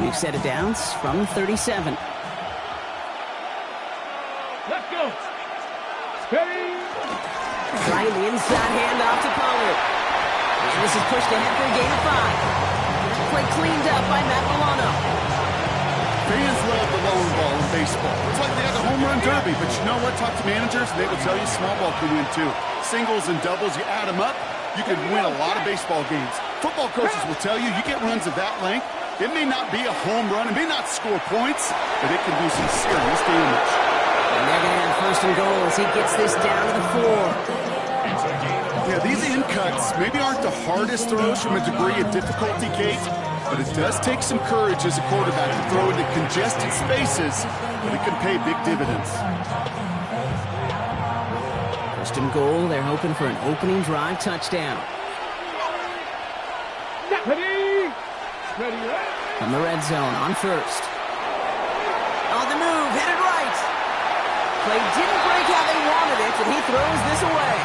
We've set it down from 37. Let's go. Steady. Right, the inside handoff to Pollard. And this is pushed ahead for a gain of 5. That play cleaned up by Matt Milano. Fans love the long ball in baseball. It's like they have the home run derby, but you know what? Talk to managers, and they will tell you small ball can win too. Singles and doubles, you add them up, you can win a lot of baseball games. Football coaches will tell you, you get runs of that length, it may not be a home run, it may not score points, but it can do some serious damage. And they're going to have first and goal as he gets this down to the 4. Yeah, these in cuts maybe aren't the hardest throws from a degree of difficulty, Kate, but it does take some courage as a quarterback to throw into congested spaces, but it can pay big dividends. First and goal, they're hoping for an opening drive touchdown. Ready. Ready. From the red zone on first. On the move, headed right. Play didn't break how they wanted it, and he throws this away.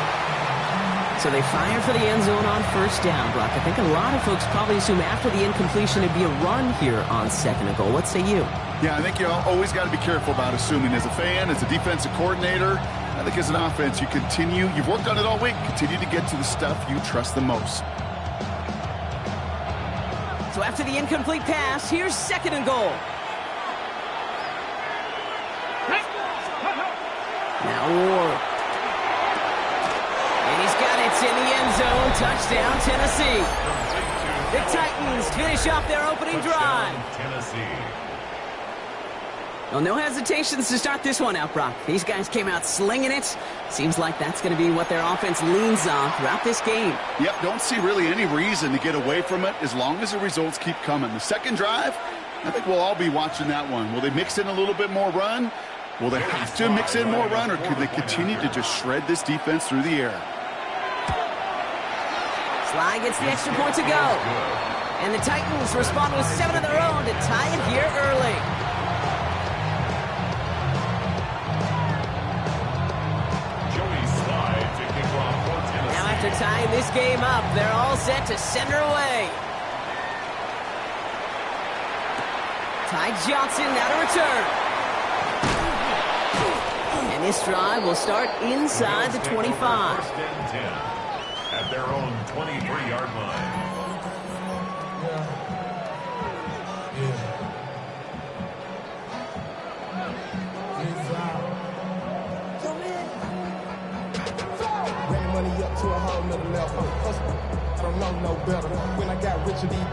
So they fire for the end zone on first down, Brock. I think a lot of folks probably assume after the incompletion it'd be a run here on second and goal. What say you? Yeah, I think you always got to be careful about assuming. As a fan, as a defensive coordinator, I think as an offense, you've worked on it all week, continue to get to the stuff you trust the most. So after the incomplete pass, here's second and goal. Now Ward. And he's got it in the end zone. Touchdown, Tennessee. The Titans finish off their opening drive. Well, no hesitations to start this one out, Brock. These guys came out slinging it. Seems like that's going to be what their offense leans on throughout this game. Yep, don't see really any reason to get away from it as long as the results keep coming. The second drive, I think we'll all be watching that one. Will they mix in a little bit more run? Will they have to mix in more run, or could they continue to just shred this defense through the air? Sly gets the extra point to go. And the Titans respond with 7 of their own to tie it here early. Now after tying this game up, they're all set to send her away. Ty Johnson now to return. And this drive will start inside the 25. First and 10 at their own 23-yard line. Money up to a whole nother level. I don't know no better. When I got rich and deep,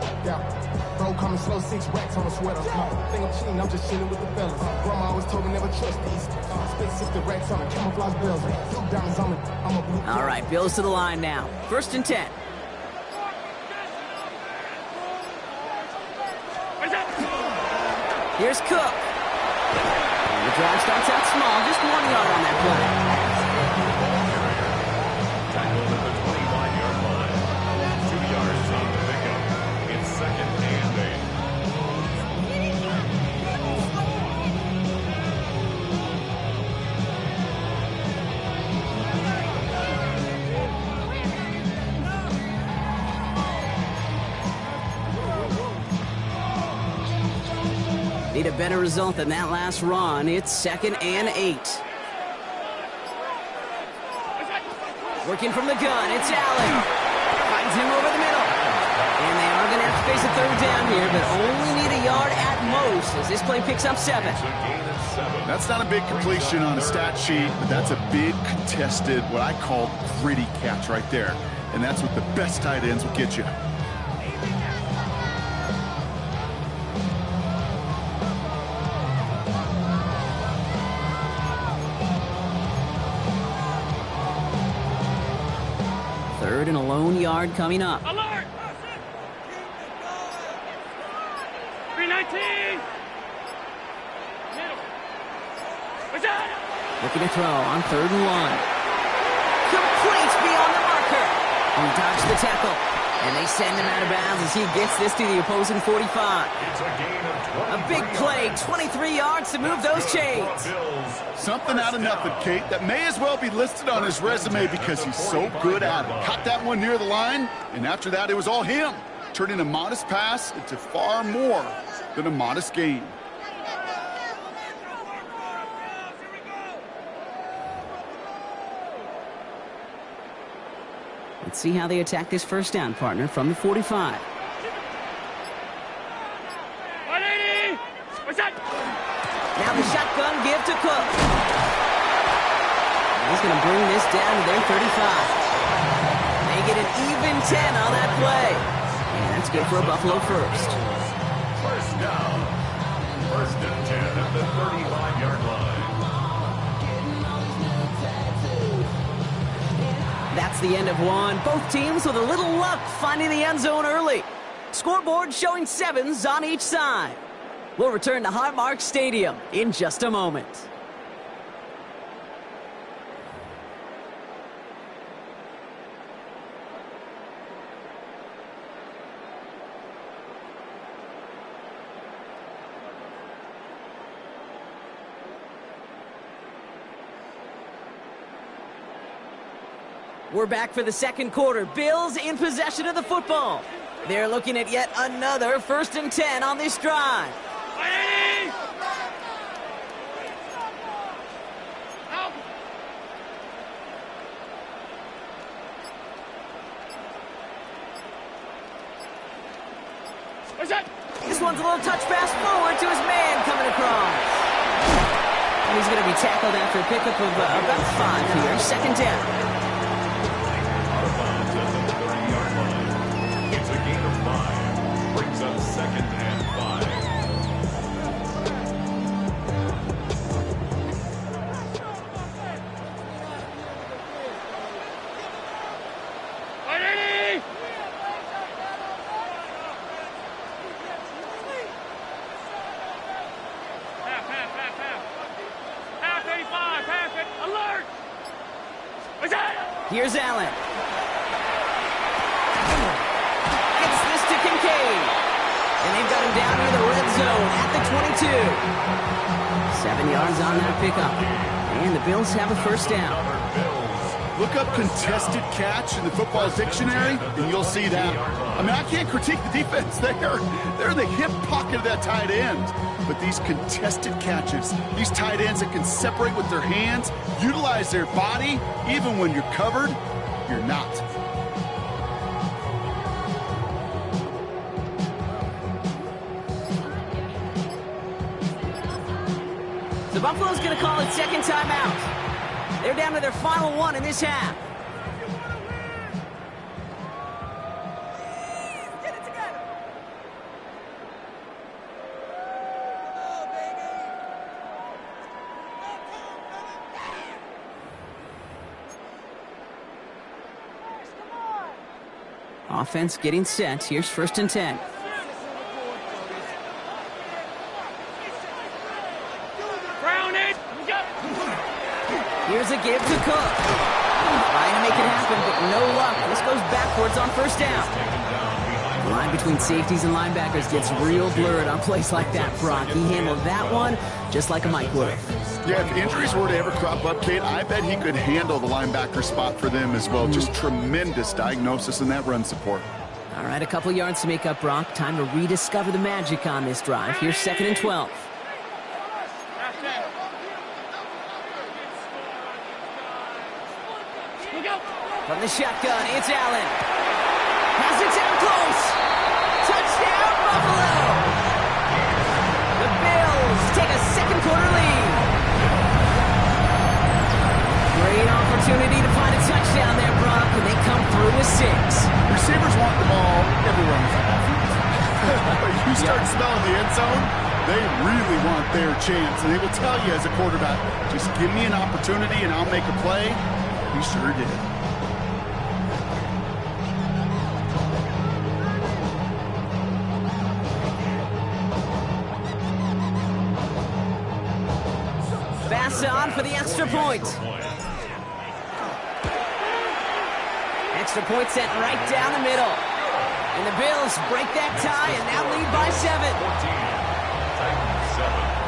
bro coming slow, 6 racks on a sweater. Think I'm cheating, I'm just chilling with the fellas. Grandma always told me never trust these. Spend 60 racks on a camouflage bells. Diamonds on me, I'm a blue. All right, Bills to the line now. First and 10. Here's Cook. And the drive starts out small, just 1 yard on that play. Tackled at the 25-yard line. 2 yards on the pickup. It's second and 8. Need a better result than that last run. It's second and 8. Working from the gun, it's Allen. Finds him over the middle. And they are going to have to face a third down here, but only need a yard at most as this play picks up 7. That's not a big completion on a stat sheet, but that's a big contested, what I call gritty catch right there. And that's what the best tight ends will get you. Third and a lone yard coming up. Alert! 319! Looking to throw on 3rd and 1. Complete beyond the marker. He dodged the tackle. And they send him out of bounds as he gets this to the opposing 45. It's a gain of 20. A big play, 23 yards to move those chains. Something out of nothing, Kate, that may as well be listed on his resume because he's so good at it. Caught that one near the line, and after that, it was all him. turning a modest pass into far more than a modest gain. Let's see how they attack this first down, partner, from the 45. Now the shotgun give to Cook. He's going to bring this down to their 35. They get an even 10 on that play. And that's good for a Buffalo first. First down. First and 10 at the 35-yard line. That's the end of one. Both teams with a little luck finding the end zone early. Scoreboard showing 7s on each side. We'll return to Highmark Stadium in just a moment. We're back for the second quarter. Bills in possession of the football. They're looking at yet another 1st and 10 on this drive. This one's a little touch pass forward to his man coming across. And he's going to be tackled after a pickup of about 5 here. 2nd down. Out of bounds at the 30-yard line. It's a gain of 5. Brings up 2nd and 5. Here's Allen. Gets this to Kincaid. And they've got him down near the red zone at the 22. 7 yards on that pickup. And the Bills have a first down. Look up contested catch in the football dictionary, and you'll see that. I mean, I can't critique the defense there. They're in the hip pocket of that tight end. But these contested catches, these tight ends that can separate with their hands, utilize their body, even when you're covered, you're not. The Buffalo's going to call it second timeout. They're down to their final one in this half. Get it together. Oh, baby. Offense getting set. Here's 1st and 10. Here's a give to Cook. Trying to make it happen, but no luck. This goes backwards on 1st down. The line between safeties and linebackers gets real blurred on plays like that, Brock. He handled that one just like a Mike would have. Yeah, if injuries were to ever crop up, Kate, I bet he could handle the linebacker spot for them as well. Just tremendous diagnosis in that run support. All right, a couple yards to make up, Brock. Time to rediscover the magic on this drive. Here's 2nd and 12. From the shotgun, it's Allen. Has it down close. Touchdown, Buffalo! The Bills take a second quarter lead. Great opportunity to find a touchdown there, Brock, and they come through with 6. Receivers want the ball everywhere on offense. You start smelling the end zone, they really want their chance. And they will tell you as a quarterback, just give me an opportunity and I'll make a play. He sure did. Pass on for the extra point. Extra point set right down the middle. And the Bills break that tie and now lead by 7. 14. Titans 7.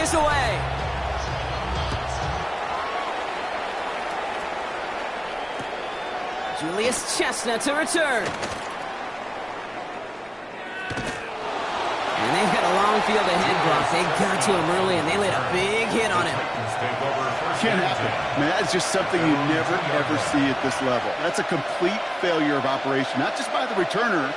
this away. Julius Chestnut to return. And they've got a long field ahead, Brock. They got to him early, and they laid a big hit on him. Can't happen. Man, that's just something you never, ever see at this level. That's a complete failure of operation, not just by the returner.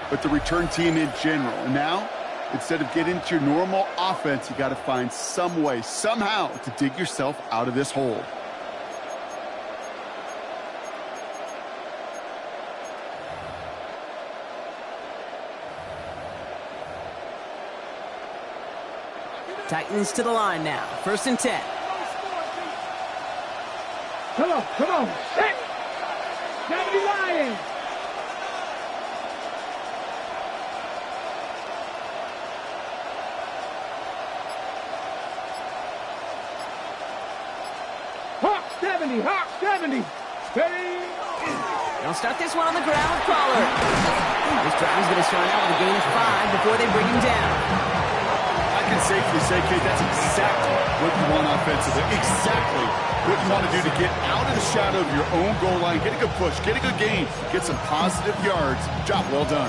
But the return team in general. And now, instead of getting into your normal offense, you got to find some way, somehow, to dig yourself out of this hole. Titans to the line now. 1st and 10. Come on. Set. 70 Lions. Hawk 70. Ready. They'll start this one on the ground with Pollard. This drive's going to start out with a gain of 5 before they bring him down. I can safely say, Kate, that's exactly what you want offensively. Exactly what you want to do to get out of the shadow of your own goal line, get a good push, get a good gain, get some positive yards. Job well done.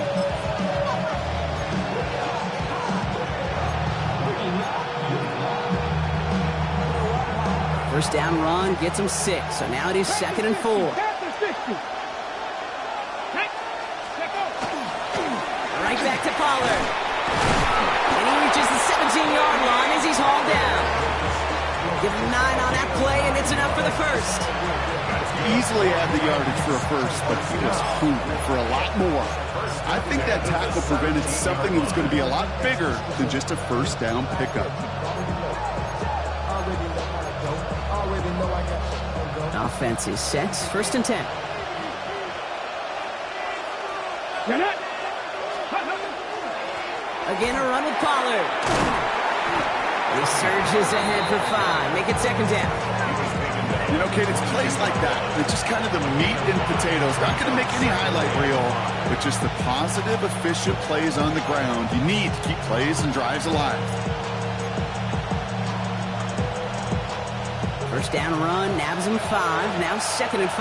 First down run gets him 6, so now it is 2nd and 4. Right back to Pollard. And he reaches the 17-yard line as he's hauled down. Give him 9 on that play, and it's enough for the first. Easily had the yardage for a first, but he was hungry for a lot more. I think that tackle prevented something that was going to be a lot bigger than just a first down pickup. Offense is set. 1st and 10. Again, a run with Pollard. He surges ahead for 5. Make it 2nd down. You know, Kate, it's plays like that. They're just kind of the meat and potatoes. Not going to make any highlight reel, but just the positive, efficient plays on the ground. You need to keep plays and drives alive. First down run, nabs him 5. Now 2nd and 5.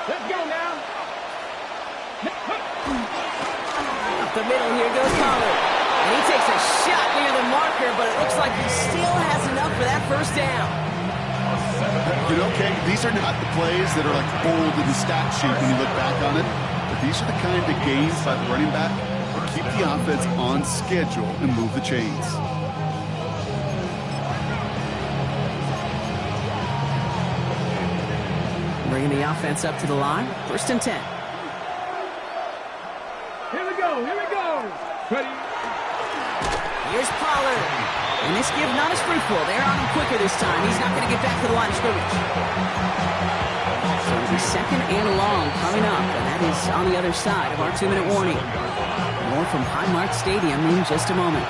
Let's go now. Up the middle, here goes Pollard. And he takes a shot near the marker, but it looks like he still has enough for that first down. You know, Kate, these are not the plays that are like bold in the stat sheet when you look back on it, but these are the kind of gains by the running back that keep the offense on schedule and move the chains. Bringing the offense up to the line. 1st and 10. Here we go. Ready. Here's Pollard. And this give not as fruitful. They're on him quicker this time. He's not going to get back to the line of scrimmage. So it'll be 2nd and long coming up. And that is on the other side of our 2-minute warning. More from Highmark Stadium in just a moment.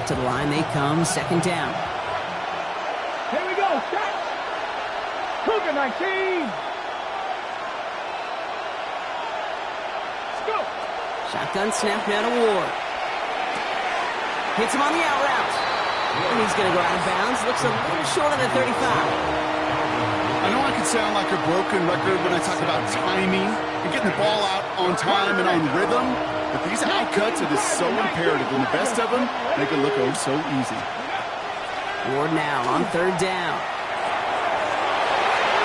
To the line they come, 2nd down. Here we go. Shot. Cougar 19. Let's go. Shotgun snap now to Ward. Hits him on the out route. And he's going to go out of bounds. Looks a little short of the 35. I know I can sound like a broken record when I talk about timing and getting the ball out on time and on rhythm. But these out cuts, it is so imperative, and the best of them make it look oh so easy. Ward now on 3rd down.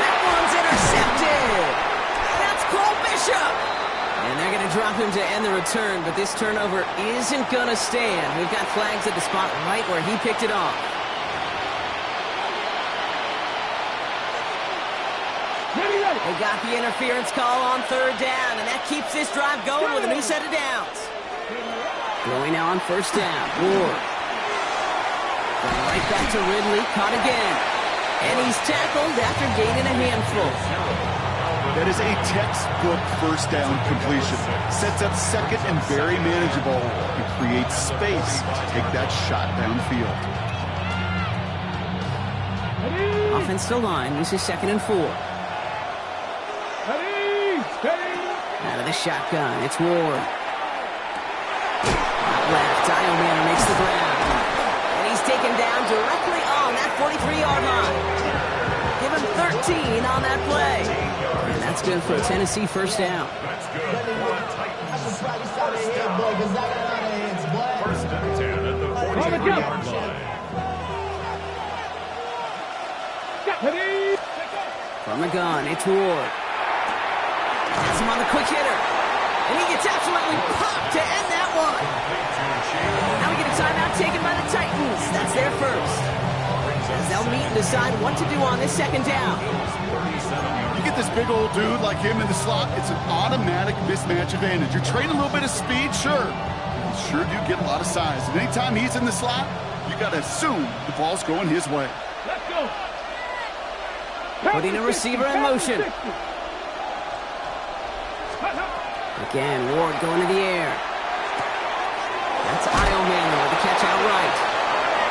That one's intercepted. That's Cole Bishop. And they're going to drop him to end the return, but this turnover isn't going to stand. We've got flags at the spot right where he picked it off. They got the interference call on third down, and that keeps this drive going with a new set of downs. Going now on first down. Ward. Going right back to Ridley. Caught again. And he's tackled after gaining a handful. That is a textbook first down completion. Sets up second and very manageable and creates space to take that shot downfield. Offensive line. This is 2nd and 4. Out of the shotgun. It's Ward. Out left. Jamel makes the ground. And he's taken down directly on that 43-yard line. Give him 13 on that play. And that's good for a Tennessee first down. That's good for a Titans first down. First and 10 at the 43-yard line. From the gun, it's Ward. Has him on the quick hitter. And he gets absolutely popped to end that one. Now we get a timeout taken by the Titans. That's their first. As they'll meet and decide what to do on this second down. You get this big old dude like him in the slot, it's an automatic mismatch advantage. You're trading a little bit of speed, sure. You sure do get a lot of size. And anytime he's in the slot, you got to assume the ball's going his way. Let's go. Putting a receiver in motion. Again, Ward going to the air. That's Ileman with the catch out right.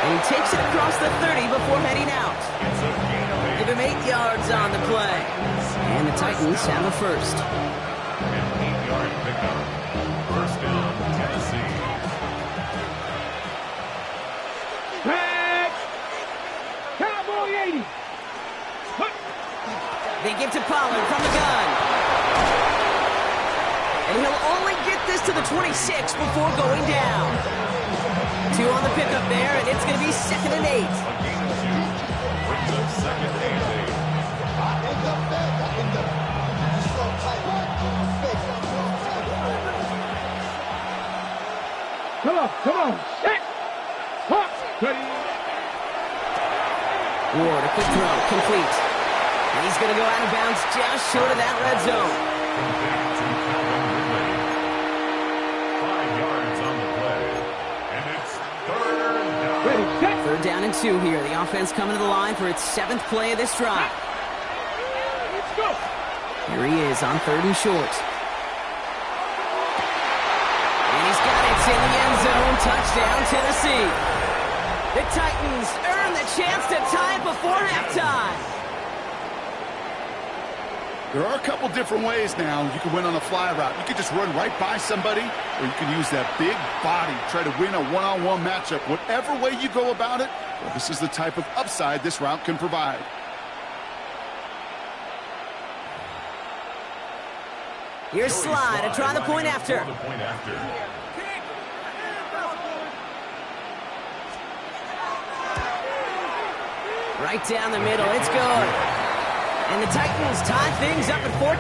And he takes it across the 30 before heading out. Give him 8 yards on the play. And the Titans have a first. An 8-yard pickup. First down, Tennessee. Back. Cowboy 80. They give to Pollard from the gun. And he'll only get this to the 26 before going down. 2 on the pickup there, and it's going to be 2nd and 8. A gain of 2 brings up 2nd and 8. Come on. Set. Hop. Ready. Ward, a quick throw, complete. And he's going to go out of bounds just short of that red zone. 5 yards on the play. And it's 3rd down. Ready. Set. 3rd down and 2 here. The offense coming to the line for its 7th play of this drive. Let's go. Here he is on 3rd and short. And he's got it in the end zone. Touchdown, Tennessee. The Titans earn the chance to tie it before halftime. There are a couple different ways now you can win on a fly route. You can just run right by somebody, or you can use that big body, try to win a one-on-one matchup. Whatever way you go about it, well, this is the type of upside this route can provide. Here's Slide to try the point after. Right down the middle, it's good. And the Titans tie things up at 14.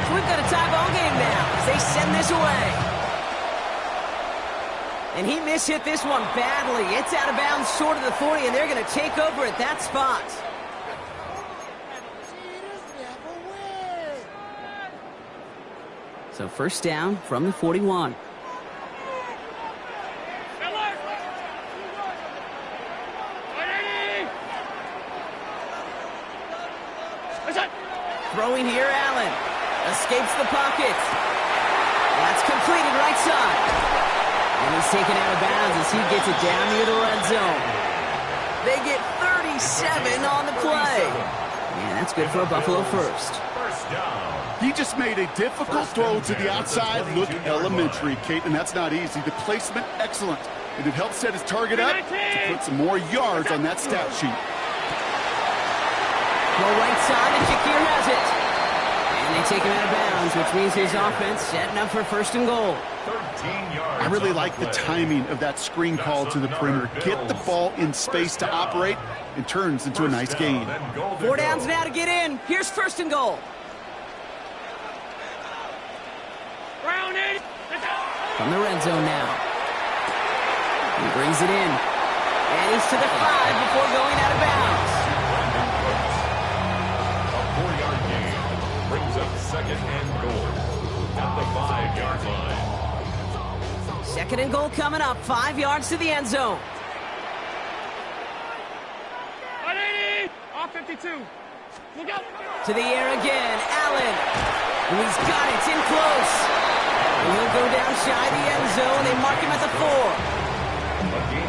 So we've got a tie ball game now as they send this away. And he mishit this one badly. It's out of bounds short of the 40, and they're going to take over at that spot. So first down from the 41. Throwing here, Allen. Escapes the pocket. That's completed right side. And he's taken out of bounds as he gets it down near the red zone. They get 37 on the play. And that's good for a Buffalo first. He just made a difficult throw to the outside look elementary, Kate, and that's not easy. The placement, excellent. And it helped set his target up to put some more yards on that stat sheet. Go right side, and Shakir has it. And they Can't take him out of bounds, which means his offense setting up for first and goal. 13 yards. I really on like the play. timing of that screen call to the perimeter. Get the ball in space to operate, and turns into a nice gain. 4 downs now to get in. Here's first and goal. Round 8. From the red zone now. He brings it in. And he's to the 5 before going out of bounds. A 4-yard gain brings up second and goal at the 5-yard line. Second and goal coming up. 5 yards to the end zone. 180. Off 52. Look out. To the air again. Allen. And he's got it. It's in close. And he'll go down shy of the end zone. They mark him at the 4.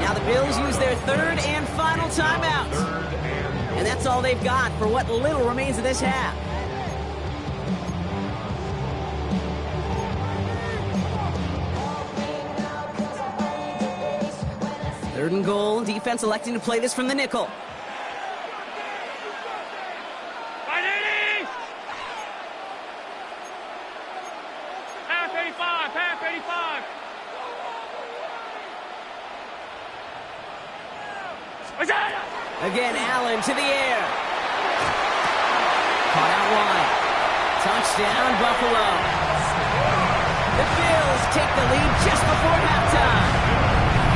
Now the Bills use their third and final timeout. And that's all they've got for what little remains of this half. Third and goal. Defense electing to play this from the nickel. 180. Half 85. Half 85. Again, Allen to the air. Caught out wide. Touchdown, Buffalo. The Bills take the lead just before halftime.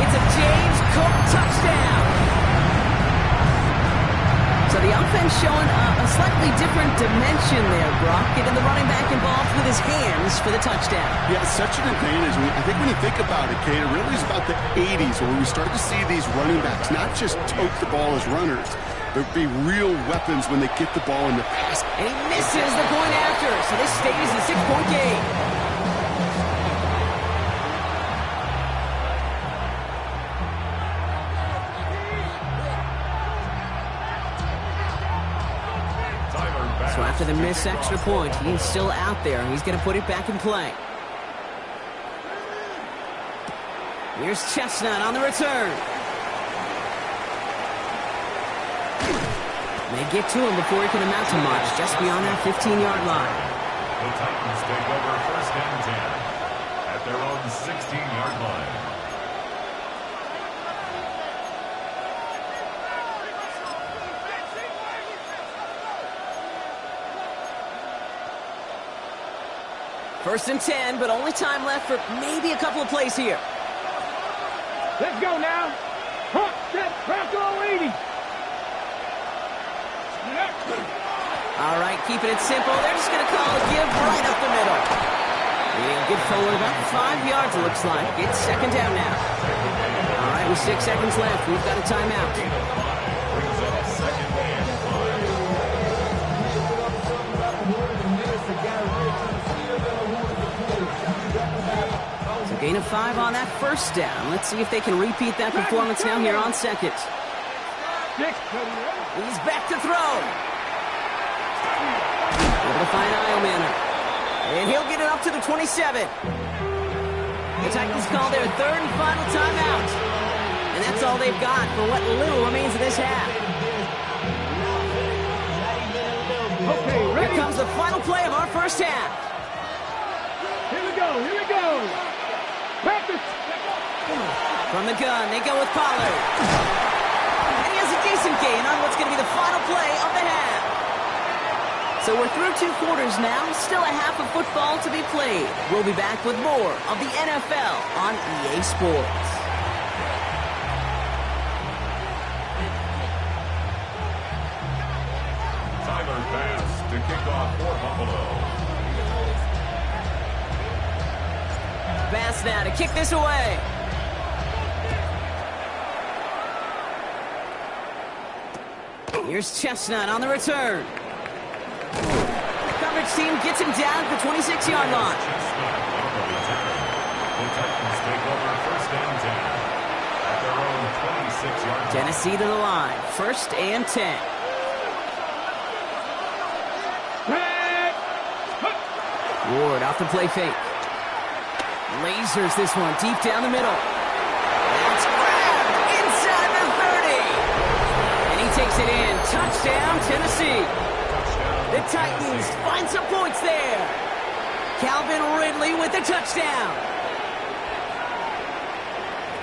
It's a James Cook touchdown. So the offense showing a slightly different dimension there, Brock. Getting the running back involved with his hands for the touchdown. Yeah, it's such an advantage. I think when you think about it, Kate, it really is about the 80s where we start to see these running backs not just tote the ball as runners, but be real weapons when they get the ball in the pass. And he misses the point after, so this stays a 6-point game. So after the missed extra point, he's still out there. He's going to put it back in play. Here's Chestnut on the return. They get to him before he can amount to much, just beyond that 15-yard line. The Titans take over first and 10 at their own 16-yard line. First and 10, but only time left for maybe a couple of plays here. Let's go now. Hop, step, Bronco 80. All right, keeping it simple. They're just going to call a give right up the middle. And good forward, about 5 yards, it looks like. It's second down now. All right, with 6 seconds left, we've got a timeout. Brings up second and 5. So gain of 5 on that first down. Let's see if they can repeat that performance now here on second. He's back to throw. Able to find Iomanner. And he'll get it up to the 27. The Titans call their third and final timeout. And that's all they've got for what little remains of this half. Okay, Here ready? comes the final play of our first half. Here we go. Here we go. Practice. From the gun, they go with Pollard. And he has a decent gain on what's going to be the final play of the half. So we're through 2 quarters now, still a half of football to be played. We'll be back with more of the NFL on EA Sports. Tyler Bass to kick off for Buffalo. Bass now to kick this away. Here's Chestnut on the return. Coverage team gets him down at the 26-yard line. The Titans take over first and 10 at their own 26-yard line. Tennessee to the line. First and 10. Ward off the play fake. Lasers this one deep down the middle. That's grabbed inside the 30. And he takes it in. Touchdown, Tennessee. Touchdown, The Titans find some points there. Calvin Ridley with the touchdown.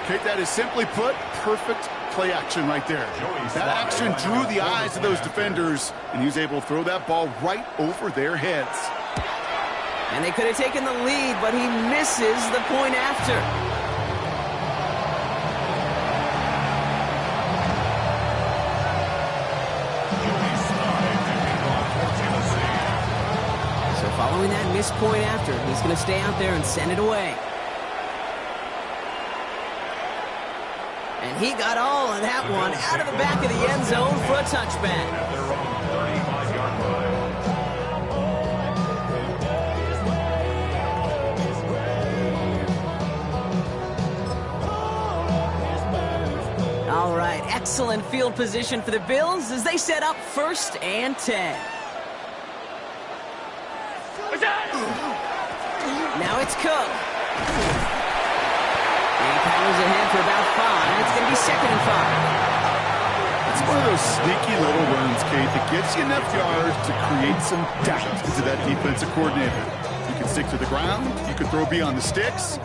Okay, that is simply put, perfect play action right there. That action drew the eyes of those defenders, and he was able to throw that ball right over their heads. And they could have taken the lead, but he misses the point after. So following that missed point after, he's going to stay out there and send it away. And he got all of that one out of the back of the end zone for a touchback. At their own 35-yard line. All right, excellent field position for the Bills as they set up 1st and 10. Now it's Cook. He powers ahead for about 5. It's going to be 2nd and 5. It's one of those sneaky little runs, Kate, that gets you enough yards to create some doubt into that defensive coordinator. You can stick to the ground. You can throw beyond the sticks.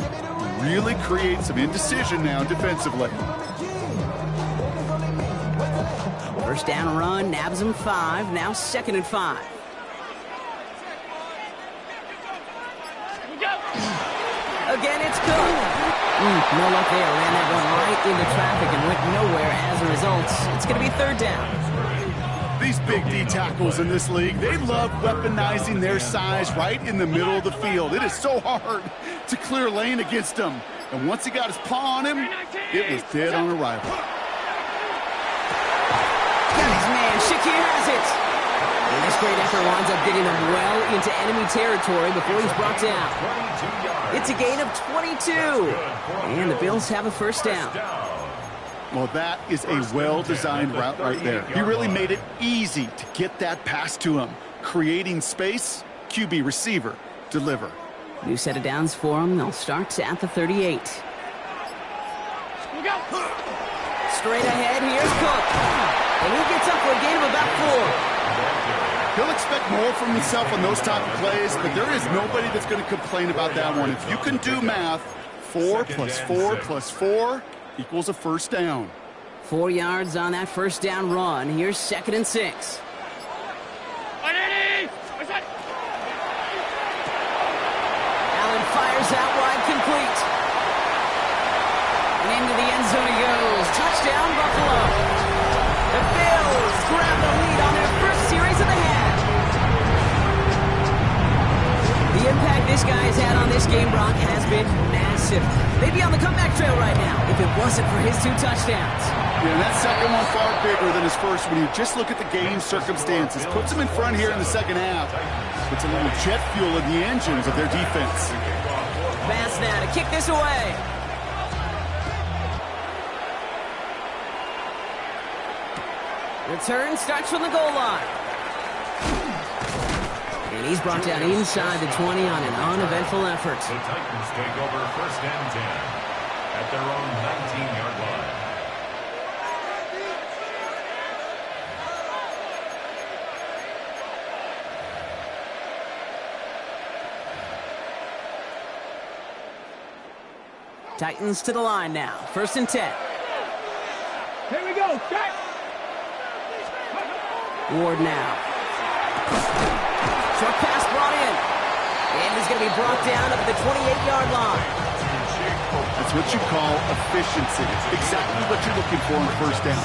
Really create some indecision now defensively. First down run, nabs him 5. Now 2nd and 5. Again, it's Cook. No luck there. Ran that one right into traffic and went nowhere as a result. It's going to be 3rd down. These big D tackles in this league, they love weaponizing their size right in the middle of the field. It is so hard to clear lane against them. And once he got his paw on him, it was dead on arrival. Got his man. Shakir has it. And this great effort winds up getting him well into enemy territory before he's brought down. It's a gain of 22. And the Bills have a 1st down. Well, that is a well-designed route right there. He really made it easy to get that pass to him. Creating space, QB receiver, deliver. New set of downs for him. They'll start at the 38. Straight ahead, here's Cook. And he gets up for a gain of about 4. He'll expect more from himself on those type of plays, but there is nobody that's going to complain about that one. If you can do math, 4 plus 4 plus 4 equals a 1st down. 4 yards on that 1st down run. Here's 2nd and 6. Allen fires out wide, complete. And into the end zone he goes. Touchdown, Buffalo. The Bills grab the lead on their first series of the half. The impact this guy has had on this game, Brock, has been massive. Maybe on the comeback trail right now, if it wasn't for his 2 touchdowns. Yeah, that second one far bigger than his first when you just look at the game circumstances. Puts him in front here in the second half. Puts a little jet fuel in the engines of their defense. Pass now to kick this away. Return starts from the goal line. And he's brought down inside the 20 on an uneventful effort. The Titans take over 1st and 10 at their own 19-yard line. Titans to the line now. 1st and 10. Here we go. Jack. Ward now. Short pass brought in. And he's going to be brought down at the 28-yard line. That's what you call efficiency. Exactly what you're looking for on 1st down.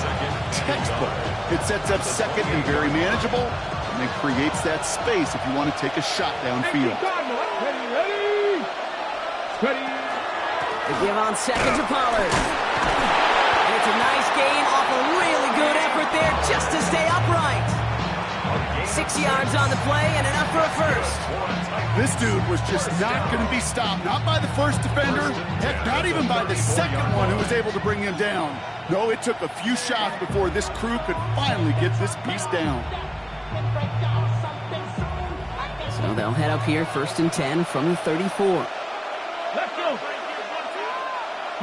Textbook. It sets up 2nd and very manageable, and then creates that space if you want to take a shot downfield. Ready. They give on 2nd to Pollard. And it's a nice gain off a really good effort there just to stay upright. 6 yards on the play and enough for a 1st. This dude was just not going to be stopped. Not by the first defender. Heck, not even by the second one who was able to bring him down. No, it took a few shots before this crew could finally get this piece down. So they'll head up here 1st and 10 from the 34. Let's go.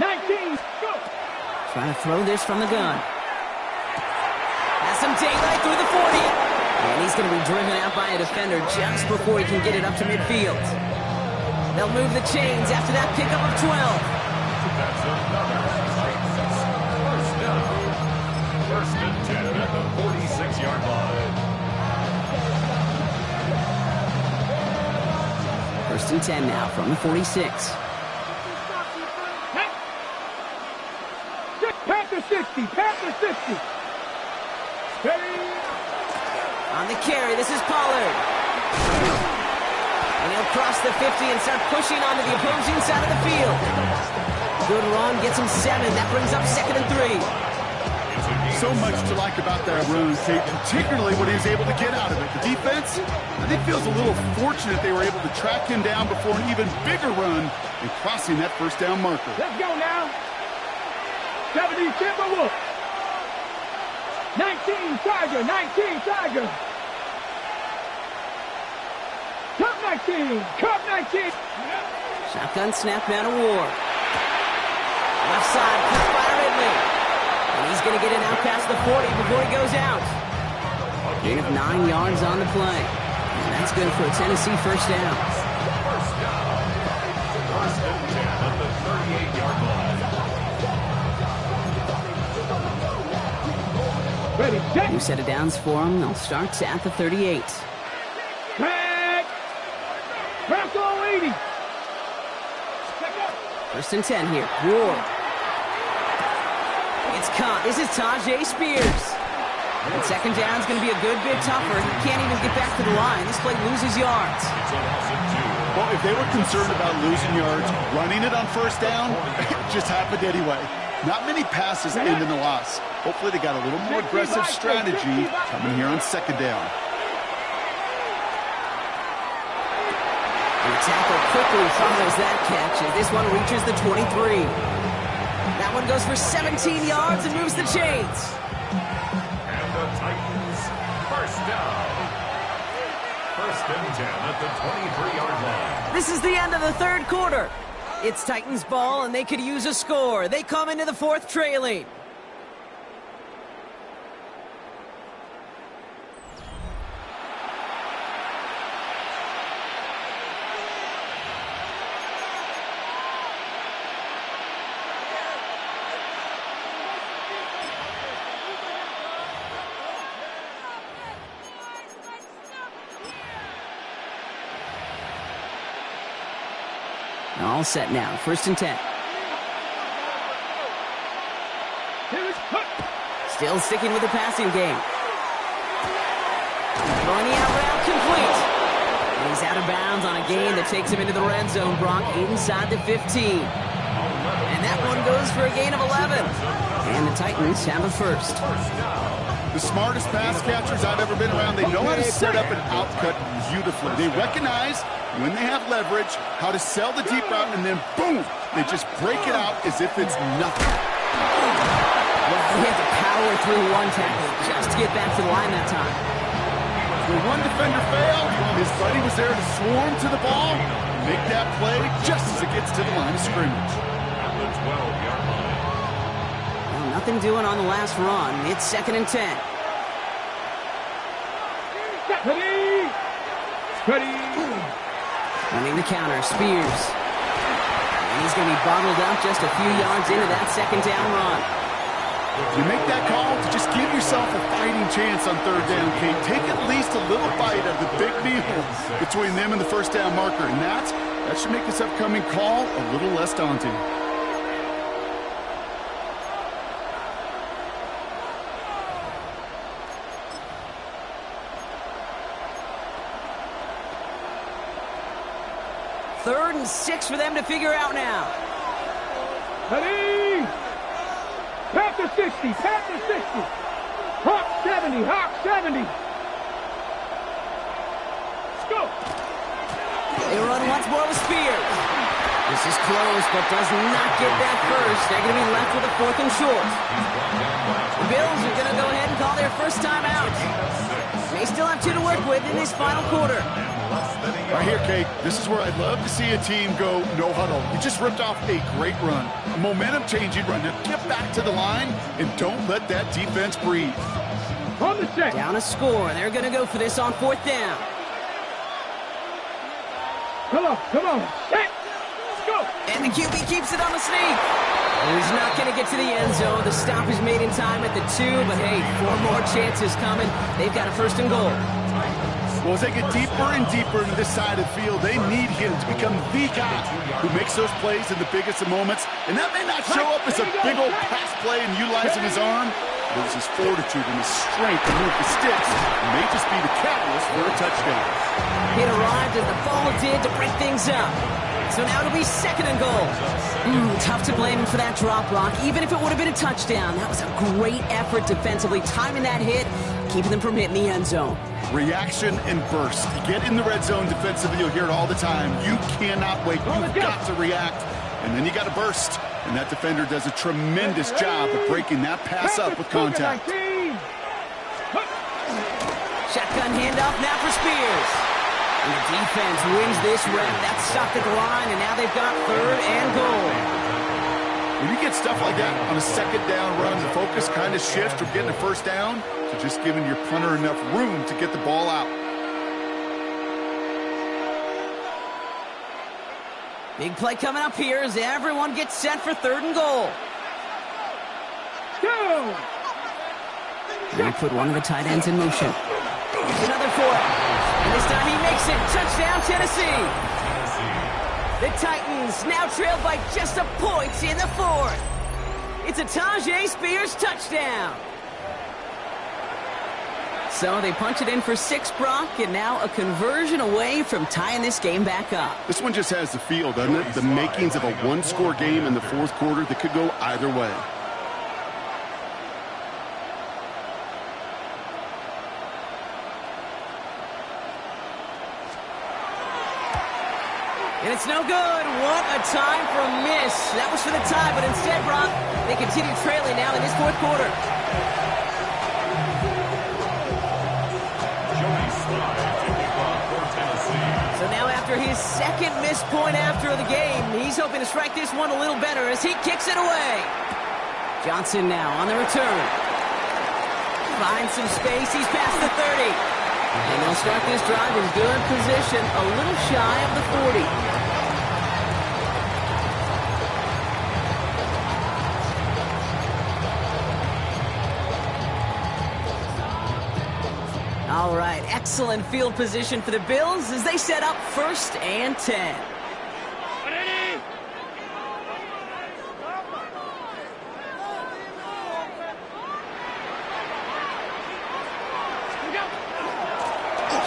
19. Go. Trying to throw this from the gun. Has some daylight through the 40. And he's going to be driven out by a defender just before he can get it up to midfield. They'll move the chains after that pickup of 12. That's another Titans first down. First and 10 at the 46-yard line. First and 10 now from the 46. Panther 60, Panther 60. Steady. On the carry, this is Pollard. And he'll cross the 50 and start pushing onto the opposing side of the field. Good run, gets him 7. That brings up 2nd and 3. So much to like about that run, Kate, particularly what he was able to get out of it. The defense, I think, feels a little fortunate they were able to track him down before an even bigger run and crossing that first down marker. Let's go now. 70 Timberwolves. 19 Tiger, 19 Tiger. Cup 19, Cup 19. Shotgun snap man of war. Left side, cut by Ridley. And he's going to get it out past the 40 before he goes out. Gain of 9 yards on the play. And that's good for a Tennessee first down. First down. First and 10 at the 38-yard line. Ready, set. New set of downs for them. They'll start at the 38. Back. Bronco 80. First and 10 here. Ward. It's caught. This is Tajay Spears. And second down's going to be a good bit tougher. He can't even get back to the line. This play loses yards. It's a loss of 2. Well, if they were concerned about losing yards, running it on first down, it just happened anyway. Not many passes end in the loss. Hopefully they got a little more aggressive strategy coming here on second down. And the tackle quickly follows that catch as this one reaches the 23. That one goes for 17 yards and moves the chains. And the Titans first down. First and 10 at the 23-yard line. This is the end of the third quarter. It's Titans ball, and they could use a score. They come into the fourth trailing. All set now. First and 10. Still sticking with the passing game. Throwing the out route complete. And he's out of bounds on a gain that takes him into the red zone. Brock inside the 15. And that one goes for a gain of 11. And the Titans have a first. The smartest pass catchers I've ever been around, they know how to set up an outcut beautifully. They recognize when they have leverage, how to sell the deep route, and then boom, they just break it out as if it's nothing. Well, he had to power through one tackle just to get back to the line that time. When one defender failed, his buddy was there to swarm to the ball, make that play just as it gets to the line of scrimmage. At the 12-yard line. Well, nothing doing on the last run. It's second and 10. Ready. Ready. Running the counter, Spears. And he's going to be bottled up just a few yards into that second down run. You make that call to just give yourself a fighting chance on third down, Kate. Take at least a little bite of the big meal between them and the first down marker. And that should make this upcoming call a little less daunting. Third and 6 for them to figure out now. Ready. Panther 60, Panther 60. Hawk 70, Hawk 70. Let's go. They run once more with Spears. This is close, but does not get that first. They're going to be left with a fourth and short. The Bills are going to go ahead and call their first time out. They still have 2 to work with in this final quarter. Right here, Kate, this is where I'd love to see a team go no huddle. You just ripped off a great run, a momentum-changing run. Now get back to the line and don't let that defense breathe. On the check. Down a score. They're going to go for this on 4th down. Come on. Set. Go. And the QB keeps it on the sneak. He's not going to get to the end zone. The stop is made in time at the 2, but hey, 4 more chances coming. They've got a 1st and goal. Well, as they get deeper and deeper into this side of the field, they need him to become the guy who makes those plays in the biggest of moments. And that may not show up as a big old pass play and utilizing his arm, but it's his fortitude and his strength to move the sticks. It may just be the catalyst for a touchdown. It arrived as the ball did to break things up. So now it'll be 2nd and goal. Tough to blame him for that drop, Brock. Even if it would have been a touchdown, that was a great effort defensively, timing that hit, keeping them from hitting the end zone. Reaction and burst. You get in the red zone defensively, you'll hear it all the time. You cannot wait. You've got to react, and then you got to burst. And that defender does a tremendous job of breaking that pass up with contact. Shotgun handoff now for Spears. And the defense wins this rep. That's stopped at the line, and now they've got 3rd and goal. When you get stuff like that on a 2nd down run, the focus kind of shifts from getting a 1st down to just giving your punter enough room to get the ball out. Big play coming up here as everyone gets set for 3rd and goal. Go. They put one of the tight ends in motion. Here's another for it. And this time he makes it. Touchdown, Tennessee. The Titans now trailed by just a point in the 4th. It's a Tajay Spears touchdown. So they punch it in for 6, Brock, and now a conversion away from tying this game back up. This one just has the feel, doesn't it? The makings of a 1-score game in the 4th quarter that could go either way. And it's no good. What a time for a miss. That was for the tie, but instead, Brock, they continue trailing now in this 4th quarter. So now after his 2nd missed point after the game, he's hoping to strike this one a little better as he kicks it away. Johnson now on the return. Finds some space. He's past the 30. And they'll start this drive in good position, a little shy of the 40. All right, excellent field position for the Bills as they set up 1st and 10.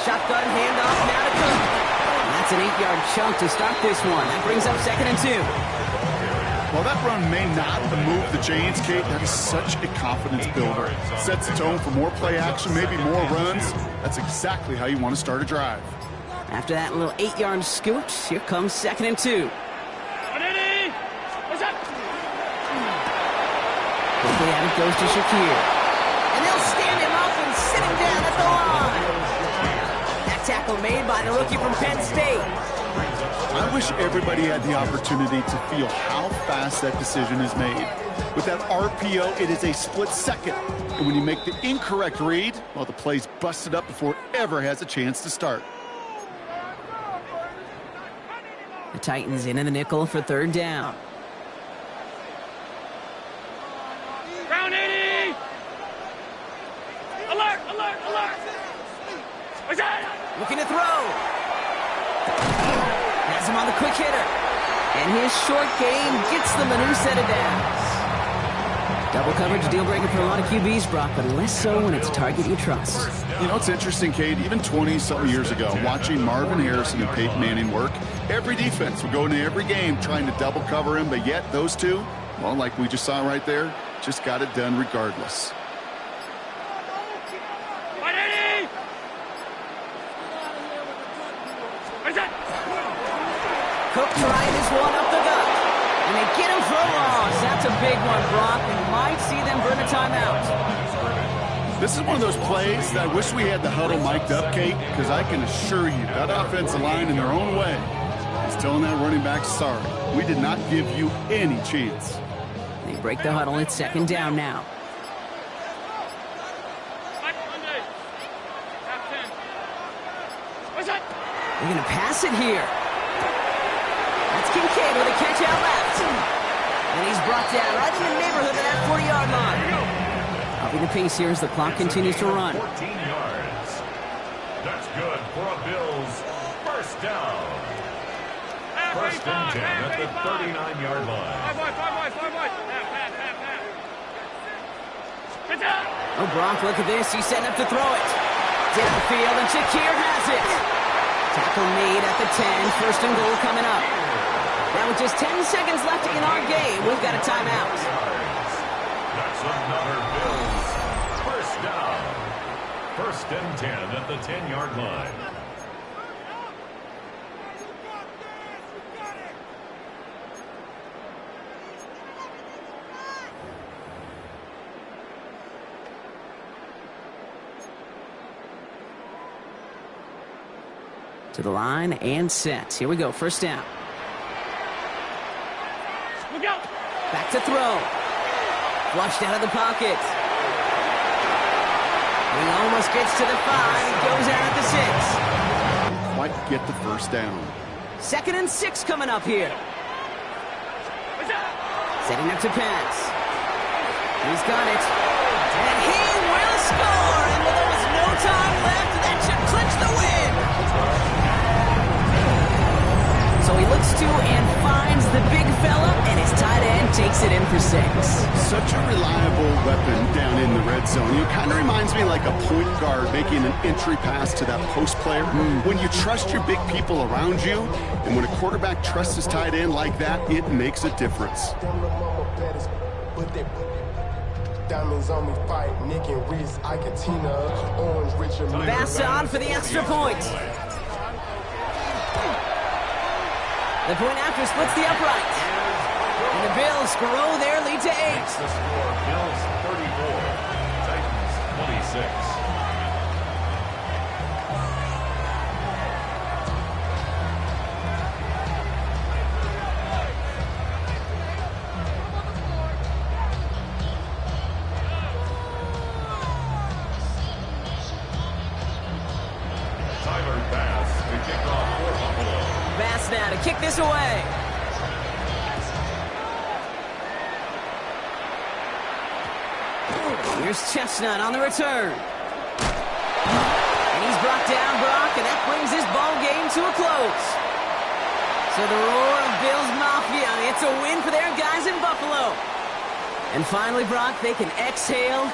Shotgun handoff now to Cook. And that's an 8-yard chunk to start this one. That brings up 2nd and 2. While that run may not move the chains, Kate, that is such a confidence builder. Sets the tone for more play action, maybe more runs. That's exactly how you want to start a drive. After that little 8-yard scoot, here comes 2nd and 2. Quickly out it goes to Shakir. And they'll stand him up and sit him down at the line. That tackle made by the rookie from Penn State. I wish everybody had the opportunity to feel how fast that decision is made. With that RPO, it is a split second. And when you make the incorrect read, well, the play's busted up before it ever has a chance to start. The Titans in the nickel for 3rd down. Round 80. Alert, alert, alert. What's that? Looking to throw. Has him on the quick hitter. And his short game gets them a new set of downs. Double coverage deal breaker for a lot of QBs, Brock, but less so when it's a target you trust. You know, it's interesting, Kate, even 20-something years ago, watching Marvin Harrison and Peyton Manning work, every defense would go into every game trying to double cover him, but yet those two, well, like we just saw right there, just got it done regardless. Cook trying this one up the gut. And they get him for a loss. That's a big one, Brock. And might see them burn a timeout. This is one of those plays that I wish we had the huddle mic'd up, Kate, because I can assure you that offensive line in their own way is telling that running back, sorry, we did not give you any chance. They break the huddle. It's 2nd down now. They're going to pass it here. That's Kincaid with a catch out left. And he's brought down right in the neighborhood of that 40-yard line. Upping the pace here as the clock continues to run. 14 yards. That's good for a Bills first down. First and 10 at the 39-yard line. Oh, Brock, look at this. He's setting up to throw it. Downfield, and Shakir has it. Tackle made at the 10. First and goal coming up. Now with just 10 seconds left in our game, we've got a timeout. That's another Bills first down. First and 10 at the 10-yard line. To the line and set. Here we go. First down. Back to throw. Flushed out of the pocket. He almost gets to the 5. Goes out at the 6. Quite get the first down. 2nd and 6 coming up here. Setting up to pass. He's got it. And he will score. And there was no time left. That should clinch the win. So he looks to and finds the big fella, and his tight end takes it in for 6. Such a reliable weapon down in the red zone. It kind of reminds me like a point guard making an entry pass to that post player. When you trust your big people around you, and when a quarterback trusts his tight end like that, it makes a difference. Diamonds on me fight, Nick and Reese, Iketina, Orange, Richard. Pass on for the extra point. The point after splits the upright. And the Bills grow their lead to 8. Makes the score Bills 34, Titans 26. Tyler Bass to kick off for Buffalo. Bass now to kick this away. Here's Chestnut on the return. And he's brought down, Brock, and that brings this ball game to a close. So the roar of Bills Mafia, it's a win for their guys in Buffalo. And finally, Brock, they can exhale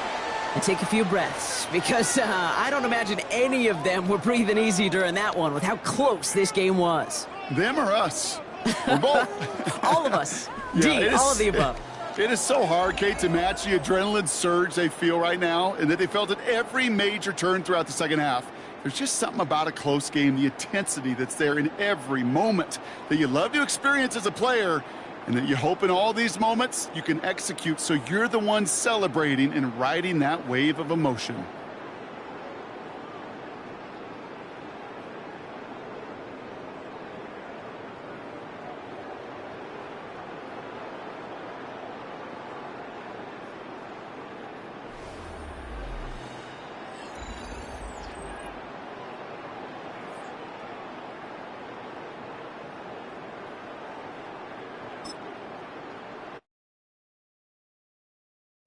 and take a few breaths, because I don't imagine any of them were breathing easy during that one with how close this game was. Them or us? Or both? All of us. Yeah, all of the above. It is so hard, Kate, to match the adrenaline surge they feel right now and that they felt at every major turn throughout the second half. There's just something about a close game, the intensity that's there in every moment that you love to experience as a player, and that you hope in all these moments you can execute so you're the one celebrating and riding that wave of emotion.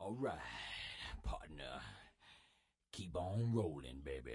All right, partner. Keep on rolling, baby.